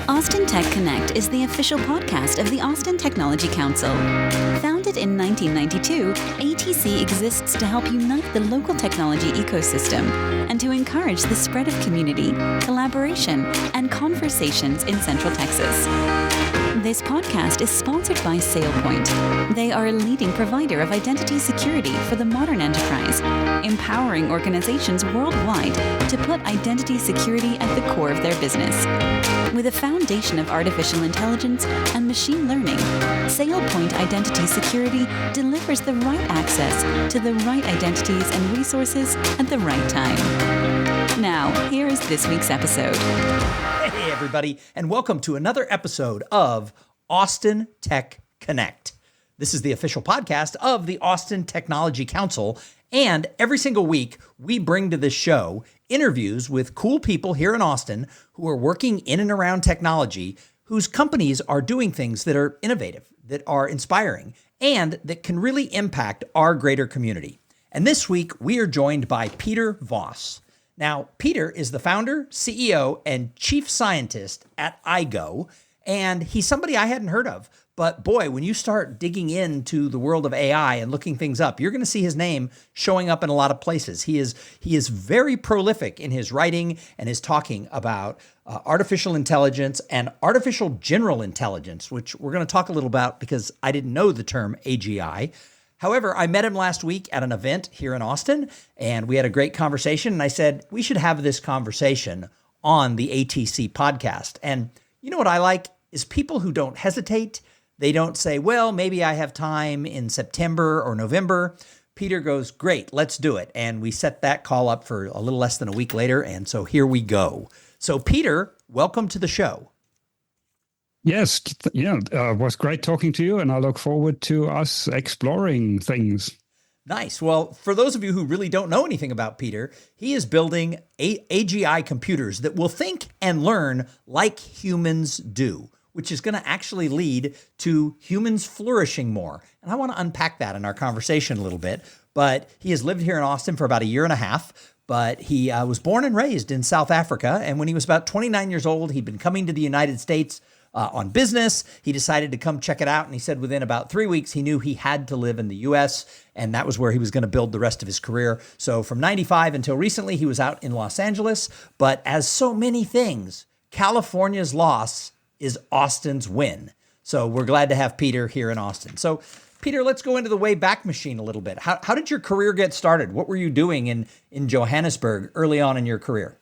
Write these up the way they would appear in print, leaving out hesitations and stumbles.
Austin Tech Connect is the official podcast of the Austin Technology Council. Founded in 1992, ATC exists to help unite the local technology ecosystem and to encourage the spread of community, collaboration, and conversations in Central Texas. This podcast is sponsored by SailPoint. They are a leading provider of identity security for the modern enterprise, empowering organizations worldwide to put identity security at the core of their business. With a foundation of artificial intelligence and machine learning, SailPoint Identity Security delivers the right access to the right identities and resources at the right time. Now, here is this week's episode. Hey, everybody, and welcome to another episode of Austin Tech Connect. This is the official podcast of the Austin Technology Council, and every single week we bring to this show interviews with cool people here in Austin who are working in and around technology, whose companies are doing things that are innovative, that are inspiring, and that can really impact our greater community. And this week we are joined by Peter Voss. Now, Peter is the founder, CEO, and chief scientist at Aigo, and he's somebody I hadn't heard of. But boy, when you start digging into the world of AI and looking things up, you're going to see his name showing up in a lot of places. He is very prolific in his writing and his talking about artificial intelligence and artificial general intelligence, which we're going to talk a little about because I didn't know the term AGI. However, I met him last week at an event here in Austin, and we had a great conversation. And I said, we should have this conversation on the ATC podcast. And you know what I like is people who don't hesitate. They don't say, well, maybe I have time in September or November. Peter goes, great, let's do it. And we set that call up for a little less than a week later. And so here we go. So Peter, welcome to the show. Yes, it was great talking to you, and I look forward to us exploring things. Nice. Well, for those of you who really don't know anything about Peter, he is building AGI computers that will think and learn like humans do, which is going to actually lead to humans flourishing more. And I want to unpack that in our conversation a little bit. But he has lived here in Austin for about a year and a half. But he was born and raised in South Africa. And when he was about 29 years old, he'd been coming to the United States on business. He decided to come check it out. And he said within about 3 weeks, he knew he had to live in the US. And that was where he was going to build the rest of his career. So from 95 until recently, he was out in Los Angeles. But as so many things, California's loss is Austin's win. So we're glad to have Peter here in Austin. So Peter, let's go into the Wayback Machine a little bit. How did your career get started? What were you doing in Johannesburg early on in your career?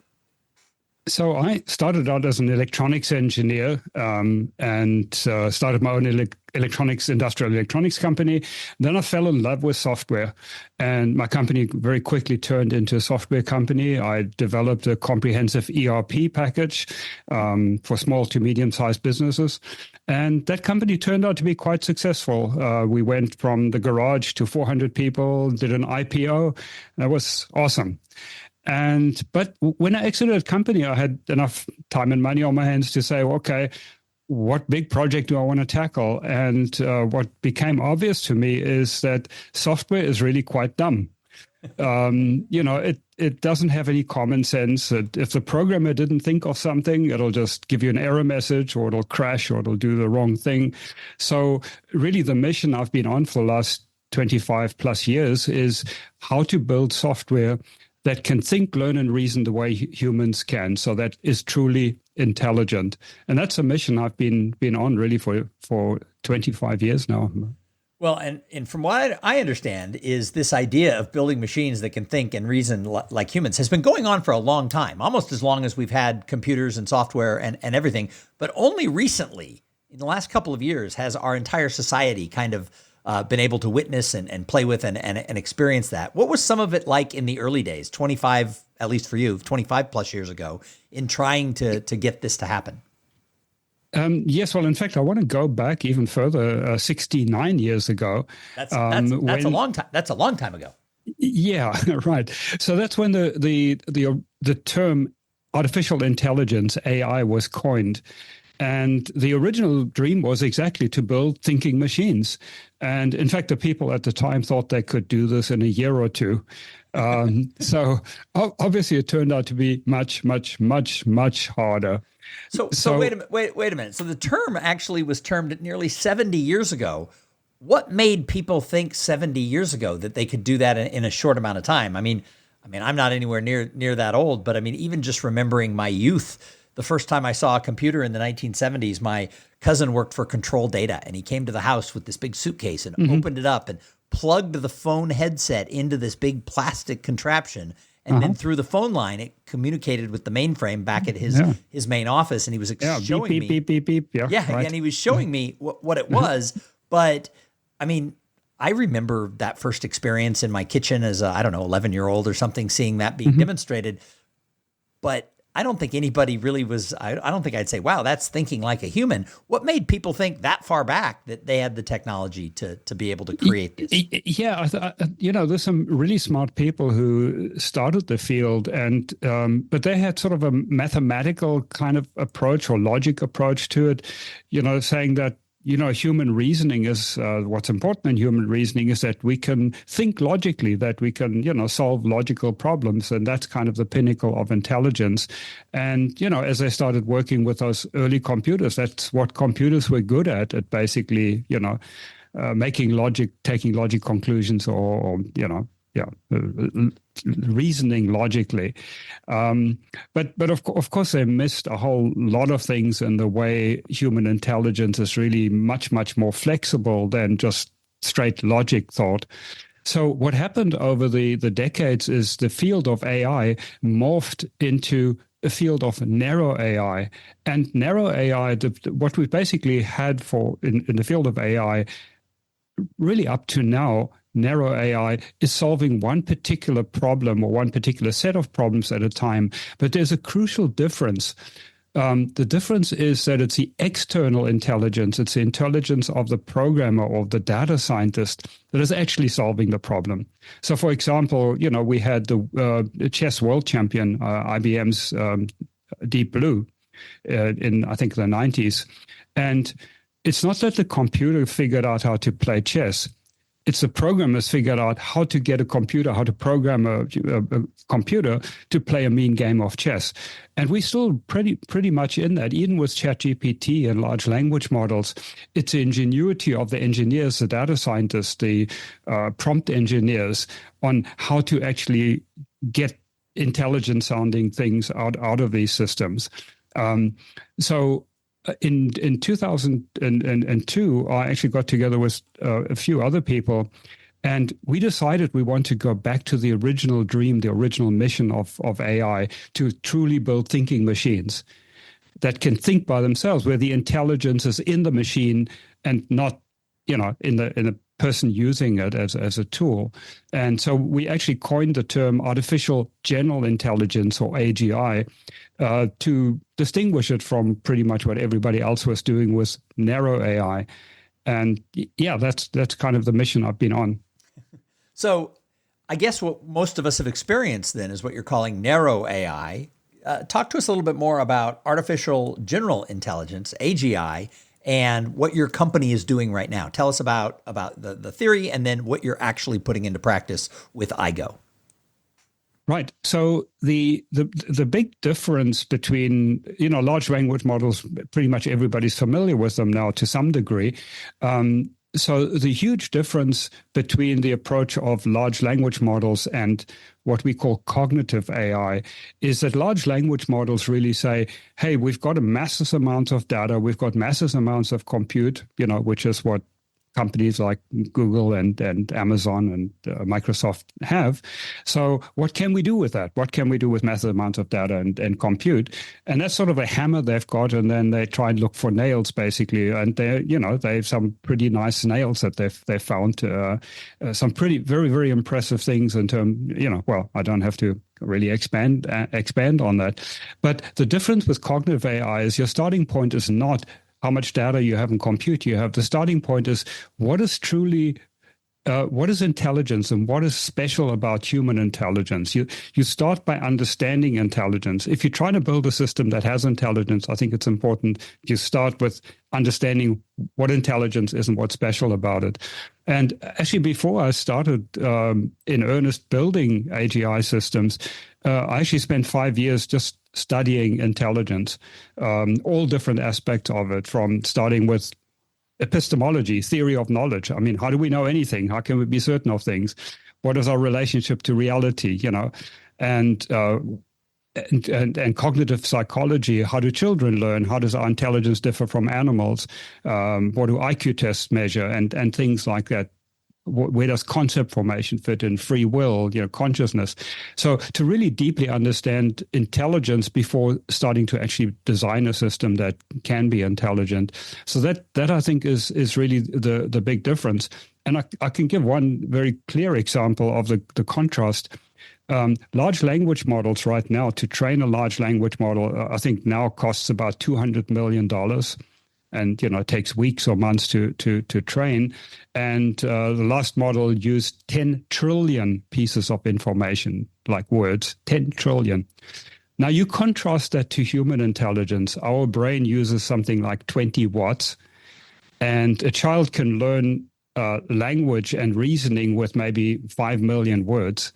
So I started out as an electronics engineer and started my own industrial electronics company. Then I fell in love with software, and my company very quickly turned into a software company. I developed a comprehensive ERP package for small to medium-sized businesses, and that company turned out to be quite successful. We went from the garage to 400 people, did an IPO. That was awesome. But when I exited the company, I had enough time and money on my hands to say, okay, what big project do I want to tackle? And what became obvious to me is that software is really quite dumb. It doesn't have any common sense. If the programmer didn't think of something, it'll just give you an error message, or it'll crash, or it'll do the wrong thing. So really the mission I've been on for the last 25 plus years is how to build software that can think, learn, and reason the way humans can. So that is truly intelligent. And that's a mission I've been on really for 25 years now. Well, and from what I understand is this idea of building machines that can think and reason like humans has been going on for a long time, almost as long as we've had computers and software and everything. But only recently, in the last couple of years, has our entire society kind of been able to witness and play with and experience that. What was some of it like in the early days, 25, at least for you, 25 plus years ago, in trying to get this to happen? Yes, well, in fact, I want to go back even further, 69 years ago. That's a long time. That's a long time ago. Yeah, right. So that's when the term artificial intelligence, AI, was coined. And the original dream was exactly to build thinking machines. And in fact, the people at the time thought they could do this in a year or two. So obviously it turned out to be much, much, much, much harder. So wait a minute. So the term actually was termed nearly 70 years ago. What made people think 70 years ago that they could do that in a short amount of time? I mean, I'm not anywhere near that old, but I mean, even just remembering my youth, the first time I saw a computer in the 1970s, my cousin worked for Control Data, and he came to the house with this big suitcase and opened it up and plugged the phone headset into this big plastic contraption. And then through the phone line, it communicated with the mainframe back at his main office. And he was showing me. Beep, beep, beep. Yeah, right. And he was showing me what it was. But I mean, I remember that first experience in my kitchen as a, 11-year-old or something, seeing that being demonstrated. But I don't think anybody really was, I don't think I'd say, wow, that's thinking like a human. What made people think that far back that they had the technology to be able to create this? Yeah, there's some really smart people who started the field, and but they had sort of a mathematical kind of approach or logic approach to it, saying that human reasoning is what's important in human reasoning is that we can think logically, that we can, solve logical problems. And that's kind of the pinnacle of intelligence. And, as I started working with those early computers, that's what computers were good at basically, taking logic conclusions or reasoning logically. But of course, they missed a whole lot of things in the way human intelligence is really much, much more flexible than just straight logic thought. So what happened over the decades is the field of AI morphed into a field of narrow AI. And narrow AI, what we basically had in the field of AI, really up to now, narrow AI is solving one particular problem or one particular set of problems at a time. But there's a crucial difference. The difference is that it's the external intelligence, it's the intelligence of the programmer or the data scientist that is actually solving the problem. So, for example, we had the chess world champion, IBM's Deep Blue, in, I think, the 90s. And it's not that the computer figured out how to play chess. It's the programmers figured out how to get how to program a computer to play a mean game of chess. And we're still pretty much in that, even with ChatGPT and large language models. It's the ingenuity of the engineers, the data scientists, the prompt engineers on how to actually get intelligent sounding things out of these systems. In 2002, I actually got together with a few other people, and we decided we want to go back to the original dream, the original mission of AI, to truly build thinking machines that can think by themselves, where the intelligence is in the machine and not, in the person using it as a tool. And so we actually coined the term artificial general intelligence, or AGI, to distinguish it from pretty much what everybody else was doing with narrow AI. And yeah, that's kind of the mission I've been on. So I guess what most of us have experienced then is what you're calling narrow AI. Talk to us a little bit more about artificial general intelligence, AGI, and what your company is doing right now. Tell us about the theory and then what you're actually putting into practice with Aigo. Right. So the big difference between, large language models, pretty much everybody's familiar with them now to some degree. So the huge difference between the approach of large language models and what we call cognitive AI is that large language models really say, hey, we've got a massive amount of data, we've got massive amounts of compute, which is what companies like Google and Amazon and Microsoft have. So what can we do with that? What can we do with massive amounts of data and compute? And that's sort of a hammer they've got, and then they try and look for nails, basically. And they have some pretty nice nails that they've found, some pretty, very, very impressive things in terms, well, I don't have to really expand on that. But the difference with cognitive AI is your starting point is not how much data you have in compute you have. The starting point is what is truly what is intelligence and what is special about human intelligence? You start by understanding intelligence. If you try to build a system that has intelligence, I think it's important you start with understanding what intelligence is and what's special about it. And actually, before I started in earnest building AGI systems, I actually spent 5 years just studying intelligence, all different aspects of it, from starting with epistemology, theory of knowledge. I mean, how do we know anything? How can we be certain of things? What is our relationship to reality? And cognitive psychology. How do children learn? How does our intelligence differ from animals? What do IQ tests measure? And things like that. Where does concept formation fit in? Free will, consciousness. So to really deeply understand intelligence before starting to actually design a system that can be intelligent. So that I think is really the big difference. And I can give one very clear example of the contrast. Large language models right now, to train a large language model, I think now costs about $200 million. And, it takes weeks or months to train. And the last model used 10 trillion pieces of information, like words, 10 trillion. Now, you contrast that to human intelligence. Our brain uses something like 20 watts. And a child can learn language and reasoning with maybe 5 million words.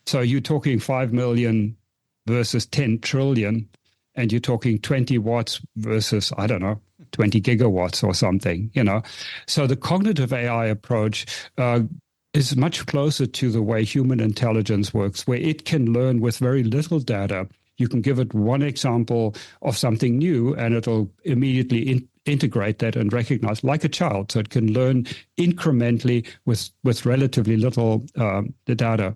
So you're talking 5 million versus 10 trillion. And you're talking 20 watts versus, 20 gigawatts or something, So the cognitive AI approach is much closer to the way human intelligence works, where it can learn with very little data. You can give it one example of something new, and it'll immediately integrate that and recognize, like a child. So it can learn incrementally with relatively little data.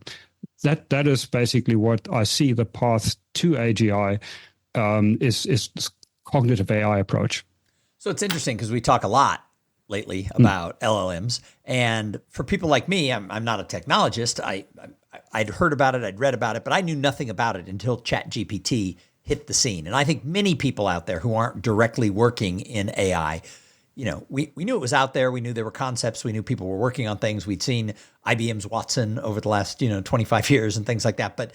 That is basically what I see the path to AGI is cognitive AI approach. So it's interesting because we talk a lot lately about LLMs, and for people like me, I'm not a technologist. I'd heard about it, I'd read about it, but I knew nothing about it until ChatGPT hit the scene. And I think many people out there who aren't directly working in AI, we knew it was out there. We knew there were concepts. We knew people were working on things. We'd seen IBM's Watson over the last 25 years and things like that. But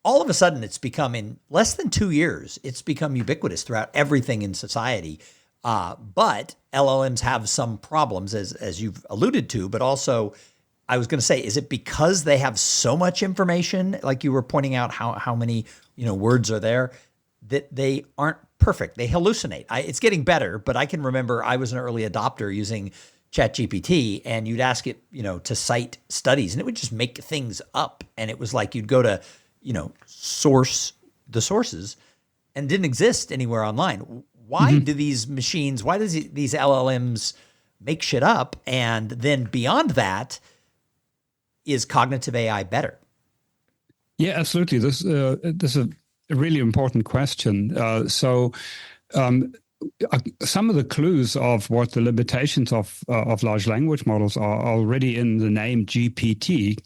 all of a sudden, it's become, in less than 2 years, it's become ubiquitous throughout everything in society. But LLMs have some problems, as you've alluded to, but also, I was going to say, is it because they have so much information, like you were pointing out how many words are there, that they aren't perfect? They hallucinate. It's getting better, but I can remember I was an early adopter using ChatGPT, and you'd ask it, to cite studies, and it would just make things up. And it was like you'd go to, source the sources, and didn't exist anywhere online. Why do these machines, why does these LLMs make shit up? And then beyond that, is cognitive AI better? Yeah, absolutely. This is a really important question. Some of the clues of what the limitations of large language models are already in the name GPT.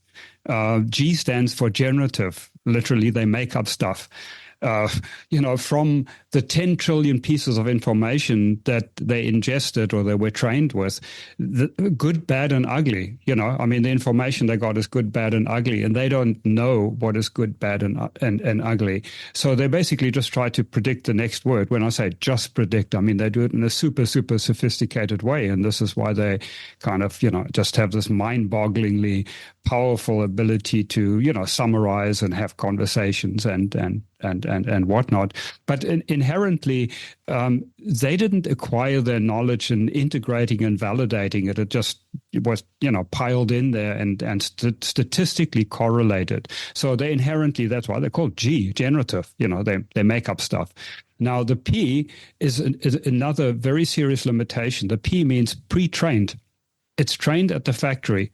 G stands for generative. Literally, they make up stuff. From the 10 trillion pieces of information that they ingested or they were trained with, the good, bad, and ugly. The information they got is good, bad, and ugly, and they don't know what is good, bad, and ugly. So they basically just try to predict the next word. When I say just predict, they do it in a super, super sophisticated way, and this is why they kind of, just have this mind-bogglingly powerful ability to, summarize and have conversations and whatnot. But inherently, they didn't acquire their knowledge in integrating and validating it. It just was, piled in there and statistically correlated. So they inherently, that's why they're called generative. They make up stuff. Now, the P is another very serious limitation. The P means pre-trained. It's trained at the factory.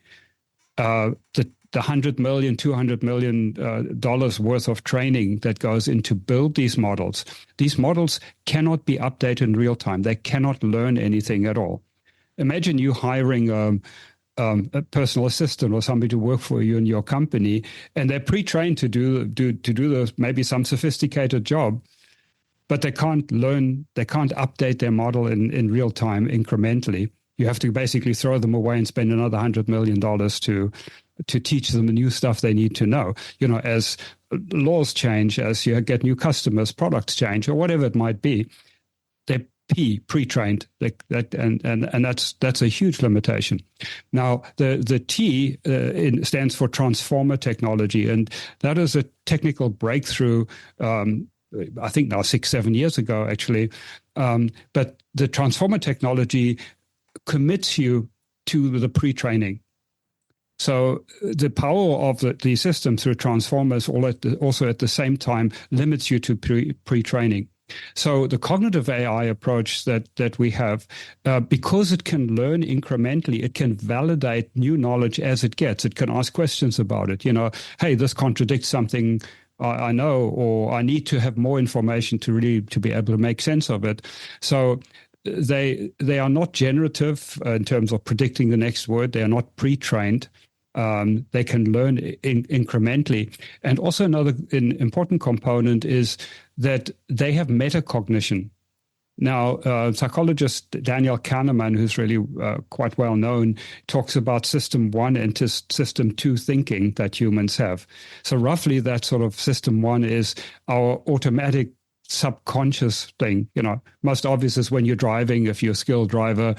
The $100 million, $200 million dollars worth of training that goes in to build these models. These models cannot be updated in real time. They cannot learn anything at all. Imagine you hiring a personal assistant or somebody to work for you in your company, and they're pre-trained to do maybe some sophisticated job, but they can't learn. They can't update their model in real time incrementally. You have to basically throw them away and spend another $100 million to teach them the new stuff they need to know. As laws change, as you get new customers, products change, or whatever it might be, they're pre-trained, and that's a huge limitation. Now, the T stands for transformer technology, and that is a technical breakthrough. I think now 6-7 years ago, actually. But the transformer technology commits you to the pre-training. So the power of the system through transformers also at the same time limits you to pre-training. So the cognitive AI approach that we have, because it can learn incrementally, it can validate new knowledge as it gets. It can ask questions about it. Hey, this contradicts something I know, or I need to have more information to be able to make sense of it. So they are not generative in terms of predicting the next word. They are not pre-trained. They can learn incrementally. And also another important component is that they have metacognition. Now, psychologist Daniel Kahneman, who's really quite well known, talks about system 1 and system 2 thinking that humans have. So roughly that sort of system 1 is our automatic subconscious thing. Most obvious is when you're driving, if you're a skilled driver,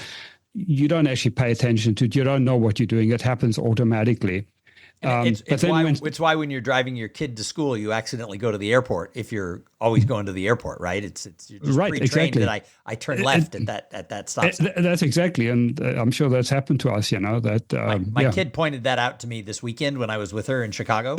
you don't actually pay attention to it. You don't know what you're doing. It happens automatically. It's why when you're driving your kid to school, you accidentally go to the airport if you're always going to the airport, right? You're just right, pre-trained exactly. that I turn left at that stop sign. That's exactly, and I'm sure that's happened to us. My kid pointed that out to me this weekend when I was with her in Chicago.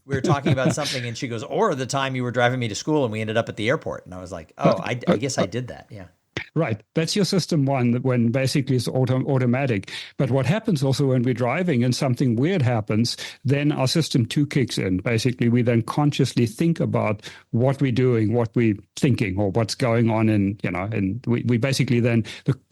We were talking about something, and she goes, "Or the time you were driving me to school, and we ended up at the airport." And I was like, "Oh, I guess I did that." Yeah. Right. That's your system 1, when basically it's automatic. But what happens also when we're driving and something weird happens, then our system 2 kicks in. Basically, we then consciously think about what we're doing, what we're thinking, or what's going on. And we basically then,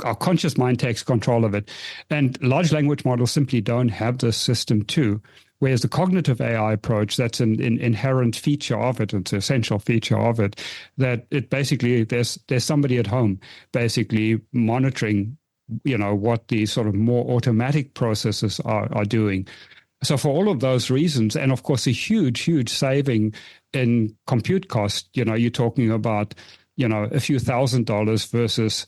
our conscious mind takes control of it. And large language models simply don't have this system 2. Whereas the cognitive AI approach, that's an inherent feature of it, it's an essential feature of it, that it basically, there's somebody at home basically monitoring, what the sort of more automatic processes are doing. So for all of those reasons, and of course a huge, huge saving in compute cost, you're talking about, a few $1,000s versus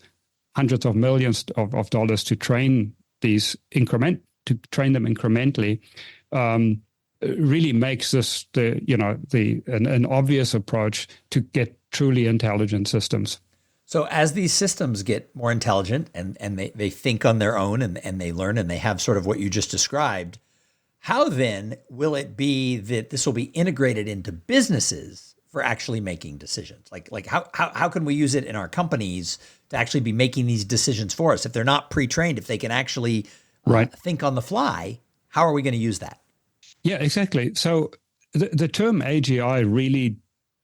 hundreds of millions of dollars to train them incrementally. Really makes this an obvious approach to get truly intelligent systems. So as these systems get more intelligent and they think on their own and they learn and they have sort of what you just described, how then will it be that this will be integrated into businesses for actually making decisions? Like how can we use it in our companies to actually be making these decisions for us? If they're not pre-trained, if they can actually think on the fly, how are we going to use that? Yeah, exactly. So the term AGI really,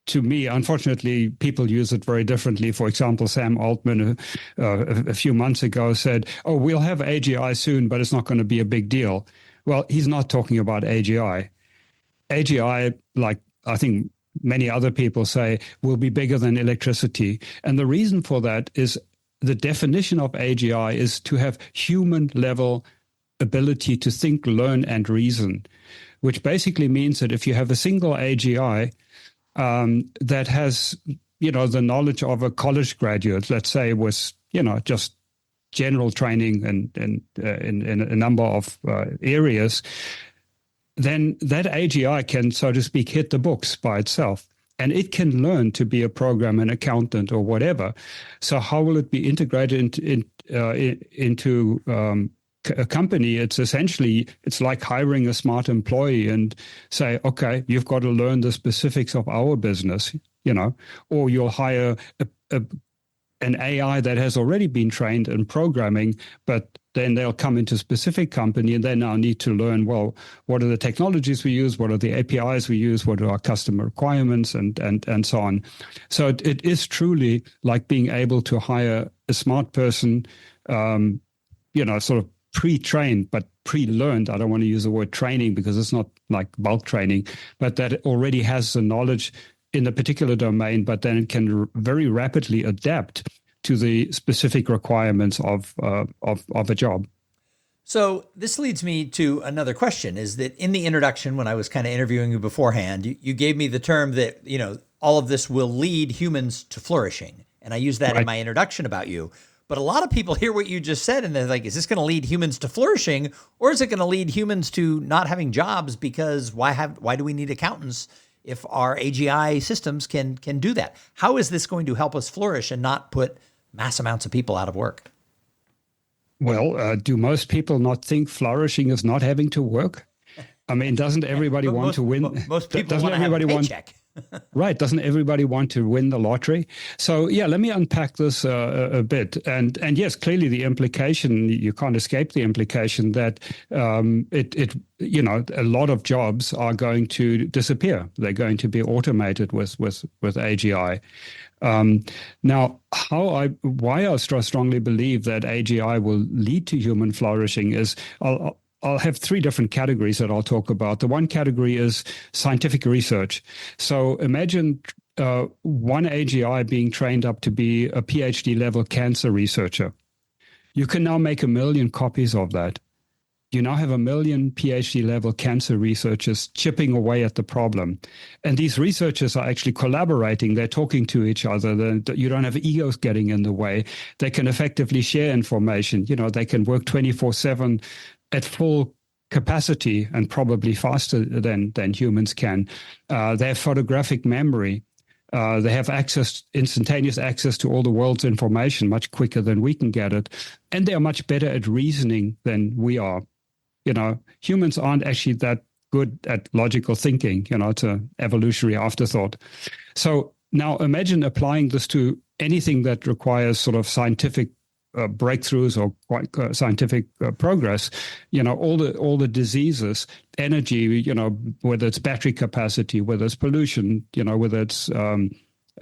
to me, unfortunately, people use it very differently. For example, Sam Altman a few months ago said, "Oh, we'll have AGI soon, but it's not going to be a big deal." Well, he's not talking about AGI. AGI, like I think many other people say, will be bigger than electricity. And the reason for that is the definition of AGI is to have human-level ability to think, learn, and reason, which basically means that if you have a single AGI that has, the knowledge of a college graduate, let's say, with, just general training and in a number of areas, then that AGI can, so to speak, hit the books by itself. And it can learn to be a programmer, an accountant, or whatever. So how will it be integrated into a company? It's essentially, it's like hiring a smart employee and say, okay, you've got to learn the specifics of our business, or you'll hire an AI that has already been trained in programming, but then they'll come into a specific company and they now need to learn, well, what are the technologies we use? What are the APIs we use? What are our customer requirements and so on? So it is truly like being able to hire a smart person, sort of pre-trained, but pre-learned. I don't want to use the word training because it's not like bulk training, but that it already has the knowledge in a particular domain, but then it can very rapidly adapt to the specific requirements of a job. So this leads me to another question, is that in the introduction, when I was kind of interviewing you beforehand, you gave me the term that, all of this will lead humans to flourishing. And I used that in my introduction about you. But a lot of people hear what you just said and they're like, is this going to lead humans to flourishing, or is it going to lead humans to not having jobs? Because why do we need accountants if our AGI systems can do that? How is this going to help us flourish and not put mass amounts of people out of work? Well, do most people not think flourishing is not having to work? I mean, doesn't everybody want to win? Most people want to have a paycheck. Right. Doesn't everybody want to win the lottery? So, yeah, let me unpack this a bit. And yes, clearly the implication, you can't escape the implication that a lot of jobs are going to disappear. They're going to be automated with AGI. Now, why I strongly believe that AGI will lead to human flourishing is I'll have three different categories that I'll talk about. The one category is scientific research. So imagine one AGI being trained up to be a PhD level cancer researcher. You can now make 1 million copies of that. You now have 1 million PhD level cancer researchers chipping away at the problem. And these researchers are actually collaborating. They're talking to each other. You don't have egos getting in the way. They can effectively share information. They can work 24/7 at full capacity and probably faster than humans can. They have photographic memory. They have instantaneous access to all the world's information much quicker than we can get it. And they are much better at reasoning than we are. Humans aren't actually that good at logical thinking. It's an evolutionary afterthought. So now imagine applying this to anything that requires sort of scientific breakthroughs or scientific progress. All the diseases, energy, whether it's battery capacity, whether it's pollution, whether it's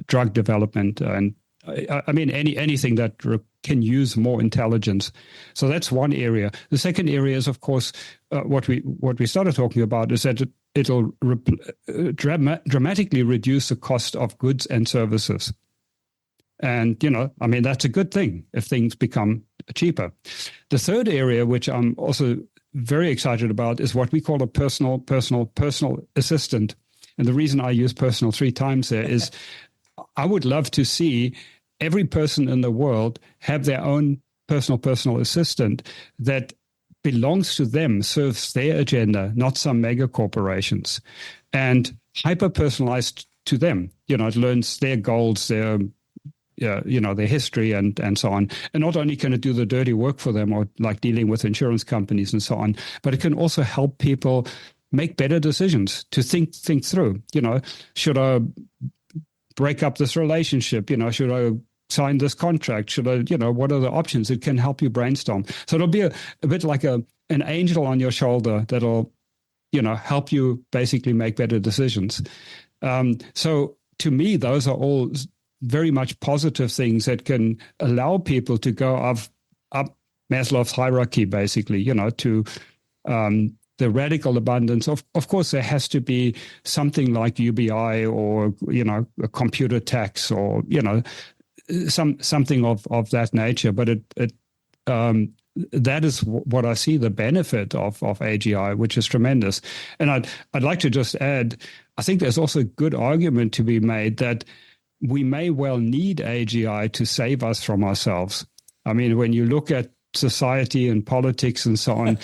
drug development, and I mean anything that can use more intelligence. So that's one area. The second area is, of course, what we started talking about is that it'll dramatically reduce the cost of goods and services. And, that's a good thing if things become cheaper. The third area, which I'm also very excited about, is what we call a personal assistant. And the reason I use personal 3 times there is I would love to see every person in the world have their own personal assistant that belongs to them, serves their agenda, not some mega corporations, and hyper-personalized to them. It learns their goals, their history and so on. And not only can it do the dirty work for them, or like dealing with insurance companies and so on, but it can also help people make better decisions, to think through, should I break up this relationship? Should I sign this contract? Should I, what are the options? It can help you brainstorm. So it'll be a bit like an angel on your shoulder that'll, help you basically make better decisions. So to me, those are all very much positive things that can allow people to go up Maslow's hierarchy, basically, to the radical abundance. Of course, there has to be something like UBI or, a computer tax or, something of that nature. But that is what I see the benefit of AGI, which is tremendous. And I'd like to just add, I think there's also a good argument to be made that we may well need AGI to save us from ourselves. I mean, when you look at society and politics and so on,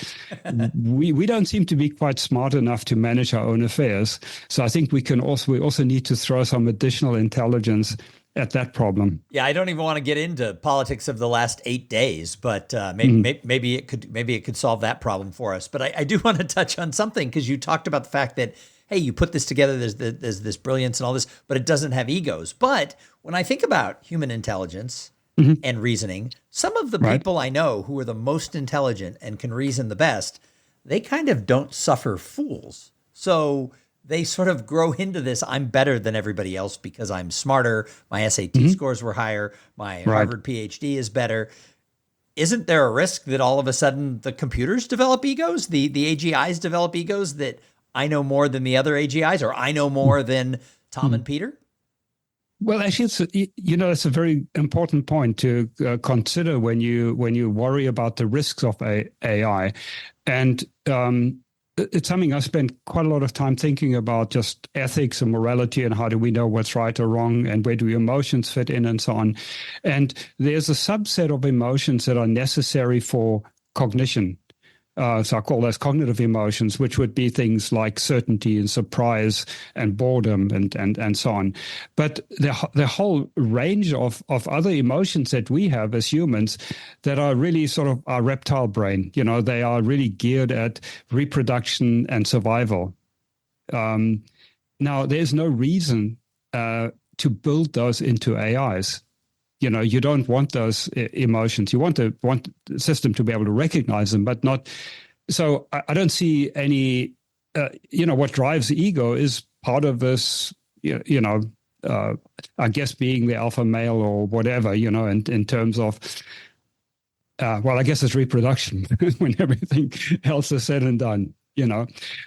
we don't seem to be quite smart enough to manage our own affairs. So I think we also need to throw some additional intelligence at that problem. Yeah, I don't even want to get into politics of the last 8 days, but maybe it could solve that problem for us. But I do want to touch on something, because you talked about the fact that, hey, you put this together, there's this brilliance and all this, but it doesn't have egos. But when I think about human intelligence and reasoning, some of the people I know who are the most intelligent and can reason the best, they kind of don't suffer fools. So they sort of grow into this, I'm better than everybody else because I'm smarter, my SAT scores were higher, my Harvard PhD is better. Isn't there a risk that all of a sudden the computers develop egos, the AGIs develop egos, that I know more than the other AGIs, or I know more than Tom and Peter? Well, actually, it's a very important point to consider when you worry about the risks of AI, and it's something I spent quite a lot of time thinking about, just ethics and morality, and how do we know what's right or wrong, and where do emotions fit in, and so on. And there's a subset of emotions that are necessary for cognition. So I call those cognitive emotions, which would be things like certainty and surprise and boredom and so on. But the whole range of other emotions that we have as humans that are really sort of our reptile brain, they are really geared at reproduction and survival. Now, there's no reason to build those into AIs. You don't want those emotions. You want the system to be able to recognize them, but not. So I don't see any. What drives the ego is part of this. I guess being the alpha male or whatever. In terms of. I guess it's reproduction when everything else is said and done.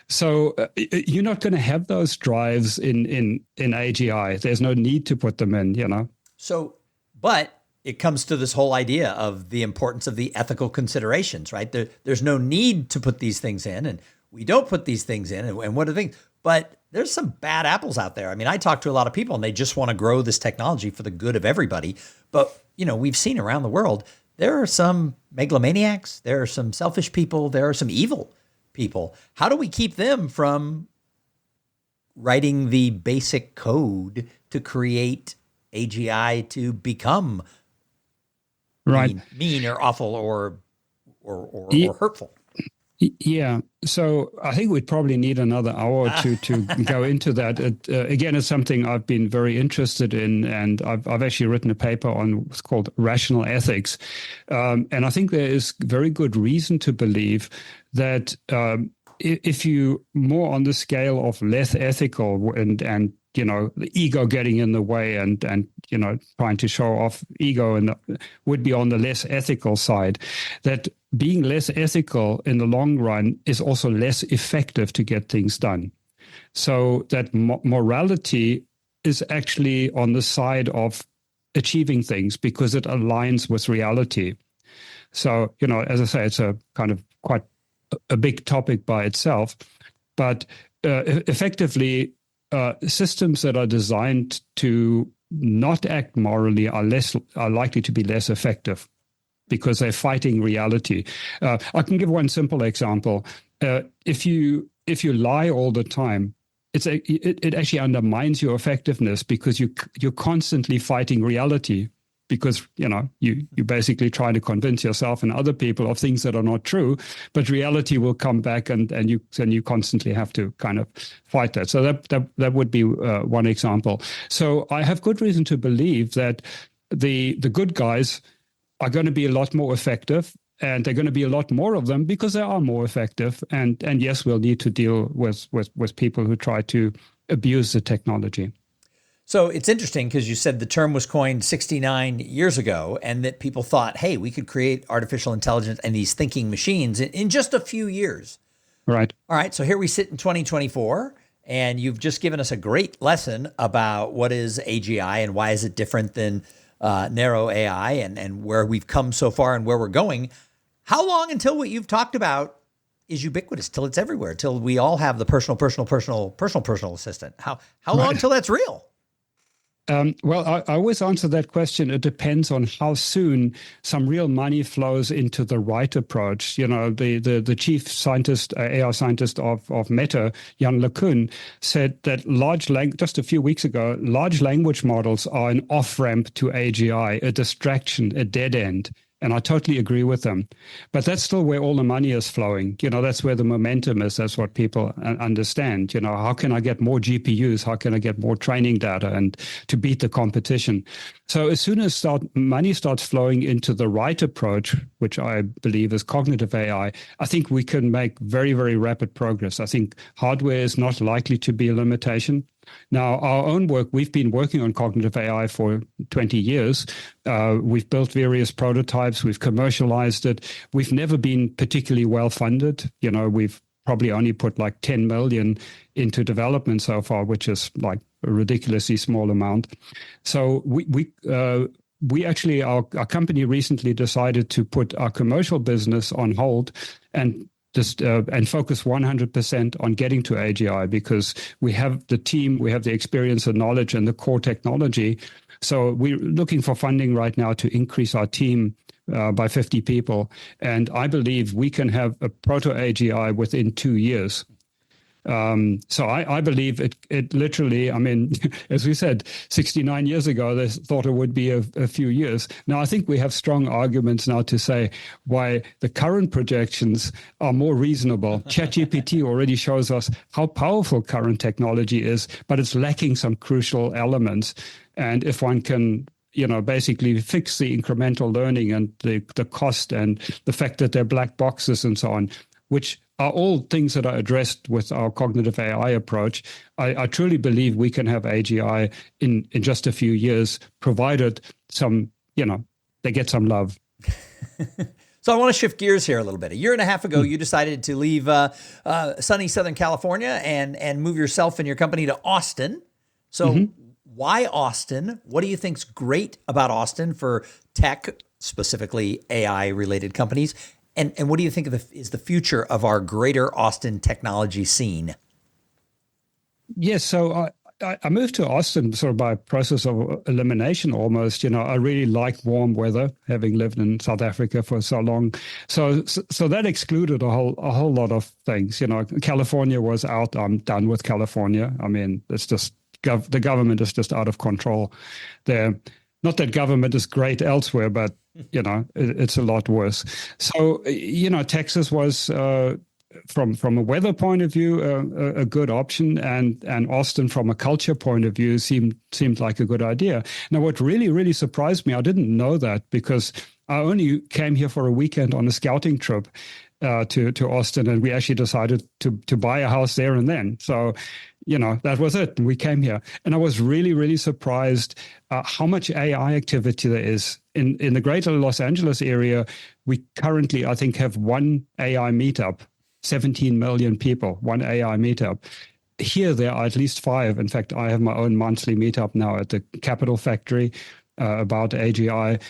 So you're not going to have those drives in AGI. There's no need to put them in. So. But it comes to this whole idea of the importance of the ethical considerations, right? There's no need to put these things in, and we don't put these things in. And what are the things? But there's some bad apples out there. I mean, I talk to a lot of people, and they just want to grow this technology for the good of everybody. But, we've seen around the world, there are some megalomaniacs, there are some selfish people, there are some evil people. How do we keep them from writing the basic code to create AGI to become mean or awful or hurtful? Yeah. So I think we'd probably need another hour or two to go into that. Again, it's something I've been very interested in, and I've actually written a paper on what's called rational ethics. And I think there is very good reason to believe that if you more on the scale of less ethical and the ego getting in the way and trying to show off ego and would be on the less ethical side, that being less ethical in the long run is also less effective to get things done. So that morality is actually on the side of achieving things because it aligns with reality. So, as I say, it's a kind of quite a big topic by itself, but effectively, systems that are designed to not act morally are likely to be less effective because they're fighting reality. I can give one simple example. If you lie all the time, it actually undermines your effectiveness because you're constantly fighting reality. Because you basically try to convince yourself and other people of things that are not true, but reality will come back, and you constantly have to kind of fight that. So that would be one example. So I have good reason to believe that the good guys are going to be a lot more effective, and they're going to be a lot more of them because they are more effective. And yes, we'll need to deal with people who try to abuse the technology. So it's interesting because you said the term was coined 69 years ago, and that people thought, hey, we could create artificial intelligence and these thinking machines in just a few years. Right. All right. So here we sit in 2024, and you've just given us a great lesson about what is AGI and why is it different than Neuro-AI and where we've come so far and where we're going. How long until what you've talked about is ubiquitous, till it's everywhere, till we all have the personal assistant? How long till that's real? Well, I always answer that question. It depends on how soon some real money flows into the right approach. The chief scientist, AI scientist of Meta, Jan LeCun, said that just a few weeks ago, large language models are an off-ramp to AGI, a distraction, a dead end. And I totally agree with them. But that's still where all the money is flowing. That's where the momentum is. That's what people understand. How can I get more GPUs? How can I get more training data and to beat the competition? So as soon as money starts flowing into the right approach, which I believe is cognitive AI, I think we can make very, very rapid progress. I think hardware is not likely to be a limitation. Now, our own work, we've been working on cognitive AI for 20 years. We've built various prototypes. We've commercialized it. We've never been particularly well funded. We've probably only put like 10 million into development so far, which is like a ridiculously small amount. So we actually, our company recently decided to put our commercial business on hold and and focus 100% on getting to AGI, because we have the team, we have the experience and knowledge and the core technology. So we're looking for funding right now to increase our team by 50 people. And I believe we can have a proto-AGI within 2 years. So I believe it literally, I mean, as we said, 69 years ago, they thought it would be a few years. Now, I think we have strong arguments now to say why the current projections are more reasonable. ChatGPT already shows us how powerful current technology is, but it's lacking some crucial elements. And if one can, basically fix the incremental learning and the cost and the fact that they're black boxes and so on, which are all things that are addressed with our cognitive AI approach, I truly believe we can have AGI in just a few years, provided they get some love. So I want to shift gears here a little bit. A year and a half ago, you decided to leave sunny Southern California and move yourself and your company to Austin. So why Austin? What do you think's great about Austin for tech, specifically AI-related companies? And what do you think is the future of our greater Austin technology scene? Yes, so I moved to Austin sort of by a process of elimination almost. I really like warm weather, having lived in South Africa for so long. So that excluded a whole lot of things. California was out. I'm done with California. I mean, it's just the government is just out of control there. Not that government is great elsewhere, but it's a lot worse. So Texas was from a weather point of view a good option, and Austin from a culture point of view seemed like a good idea. Now, what really surprised me, I didn't know that, because I only came here for a weekend on a scouting trip to Austin, and we actually decided to buy a house there and then. So that was it. We came here. And I was really surprised how much AI activity there is. In the greater Los Angeles area, we currently, I think, have one AI meetup, 17 million people, one AI meetup. Here, there are at least 5. In fact, I have my own monthly meetup now at the Capital Factory about AGI.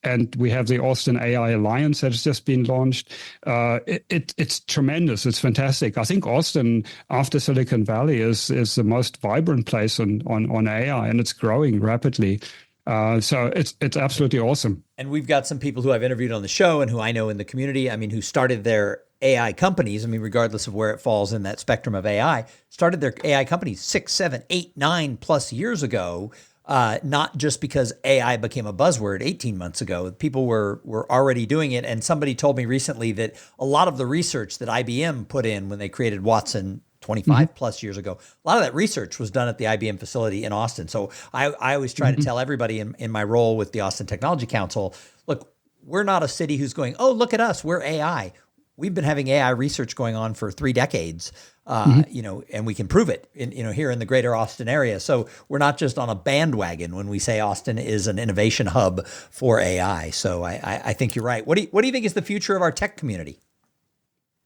And we have the Austin AI Alliance that has just been launched. It's tremendous. It's fantastic. I think Austin, after Silicon Valley, is the most vibrant place on AI, and it's growing rapidly. So it's absolutely awesome. And we've got some people who I've interviewed on the show and who I know in the community, who started their AI companies, regardless of where it falls in that spectrum of AI, started their AI companies 6, 7, 8, 9+ years ago. Not just because AI became a buzzword 18 months ago. People were already doing it. And somebody told me recently that a lot of the research that IBM put in when they created Watson 25+ years ago, a lot of that research was done at the IBM facility in Austin. So I always try to tell everybody in my role with the Austin Technology Council, look, we're not a city who's going, oh, look at us, we're AI. We've been having AI research going on for 3 decades, and we can prove it here in the greater Austin area. So we're not just on a bandwagon when we say Austin is an innovation hub for AI. So I think you're right. What do you think is the future of our tech community?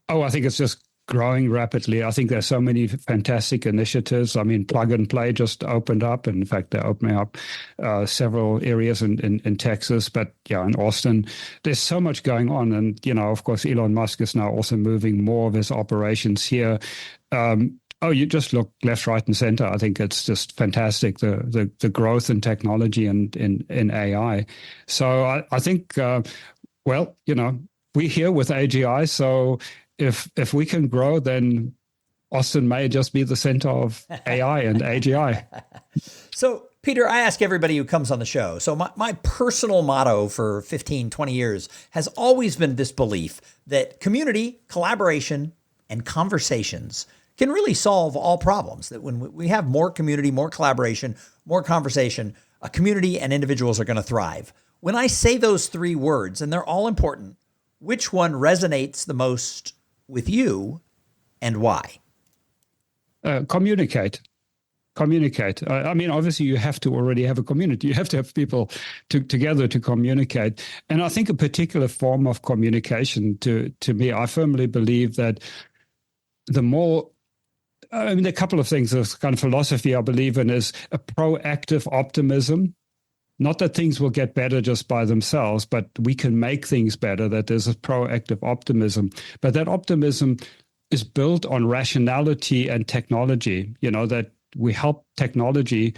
Oh, I think it's just growing rapidly. I think there's so many fantastic initiatives. Plug and Play just opened up. In fact, they're opening up several areas in Texas, but in Austin, there's so much going on. And, of course, Elon Musk is now also moving more of his operations here. You just look left, right, and center. I think it's just fantastic, the growth in technology and in AI. So I think, we're here with AGI, so if we can grow, then Austin may just be the center of AI and AGI. So, Peter, I ask everybody who comes on the show. So my personal motto for 15, 20 years has always been this belief that community, collaboration, and conversations can really solve all problems. That when we have more community, more collaboration, more conversation, a community and individuals are going to thrive. When I say those 3 words, and they're all important, which one resonates the most with you and why? Communicate. communicate. I mean, obviously, you have to already have a community. You have to have people together to communicate. And I think a particular form of communication, to me, I firmly believe that the more, I mean, a couple of things, this kind of philosophy I believe in is a proactive optimism. Not that things will get better just by themselves, but we can make things better, that there's a proactive optimism. But that optimism is built on rationality and technology, that we help technology,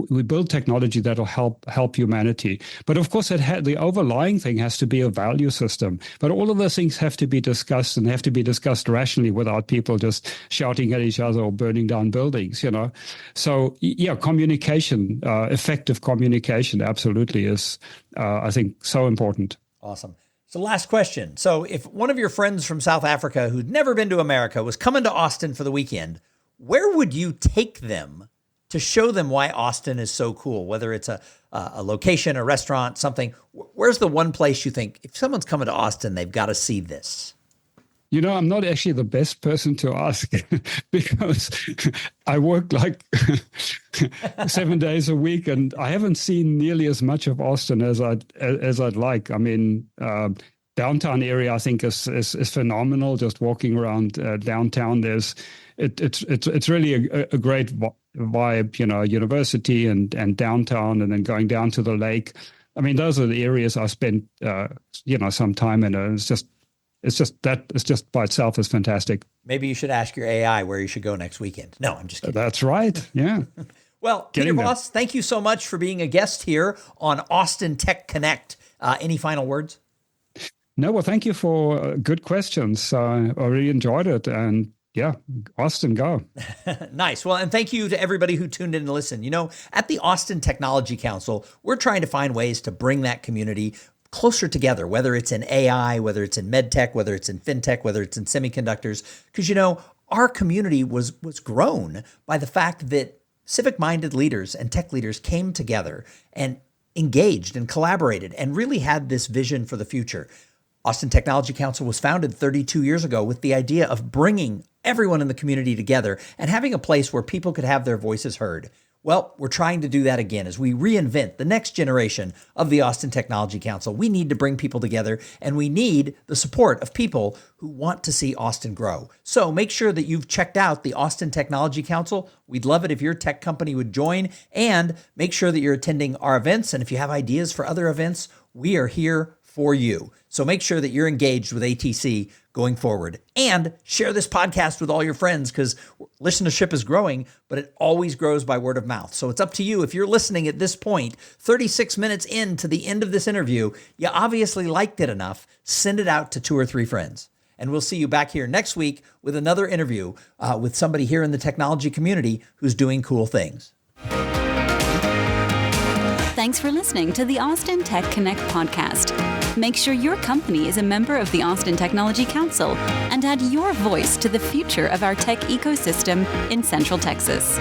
we build technology that'll help humanity. But of course, the overlying thing has to be a value system. But all of those things have to be discussed, and have to be discussed rationally without people just shouting at each other or burning down buildings, So, communication, effective communication absolutely is, I think, so important. Awesome. So last question. So if one of your friends from South Africa who'd never been to America was coming to Austin for the weekend, where would you take them to show them why Austin is so cool? Whether it's a location, a restaurant, something. Where's the one place you think, if someone's coming to Austin, they've got to see this? I'm not actually the best person to ask because I work like 7 days a week, and I haven't seen nearly as much of Austin as I'd like. I mean, downtown area I think is phenomenal. Just walking around downtown, it's really a great vibe. University and downtown, and then going down to the lake. I mean, those are the areas I spent some time in. It's just by itself is fantastic. Maybe you should ask your AI where you should go next weekend. No, I'm just kidding. That's right. Yeah. Well, Peter Voss, thank you so much for being a guest here on Austin Tech Connect. Any final words? No, well, thank you for good questions. I really enjoyed it. And yeah, Austin, go. Nice. Well, and thank you to everybody who tuned in to listen. At the Austin Technology Council, we're trying to find ways to bring that community closer together, whether it's in AI, whether it's in medtech, whether it's in fintech, whether it's in semiconductors, because, our community was grown by the fact that civic-minded leaders and tech leaders came together and engaged and collaborated and really had this vision for the future. Austin Technology Council was founded 32 years ago with the idea of bringing everyone in the community together and having a place where people could have their voices heard. Well, we're trying to do that again as we reinvent the next generation of the Austin Technology Council. We need to bring people together, and we need the support of people who want to see Austin grow. So make sure that you've checked out the Austin Technology Council. We'd love it if your tech company would join, and make sure that you're attending our events. And if you have ideas for other events, we are here for you. So make sure that you're engaged with ATC going forward, and share this podcast with all your friends, because listenership is growing, but it always grows by word of mouth. So it's up to you. If you're listening at this point, 36 minutes into the end of this interview, you obviously liked it enough. Send it out to 2 or 3 friends. And we'll see you back here next week with another interview with somebody here in the technology community who's doing cool things. Thanks for listening to the Austin Tech Connect podcast. Make sure your company is a member of the Austin Technology Council and add your voice to the future of our tech ecosystem in Central Texas.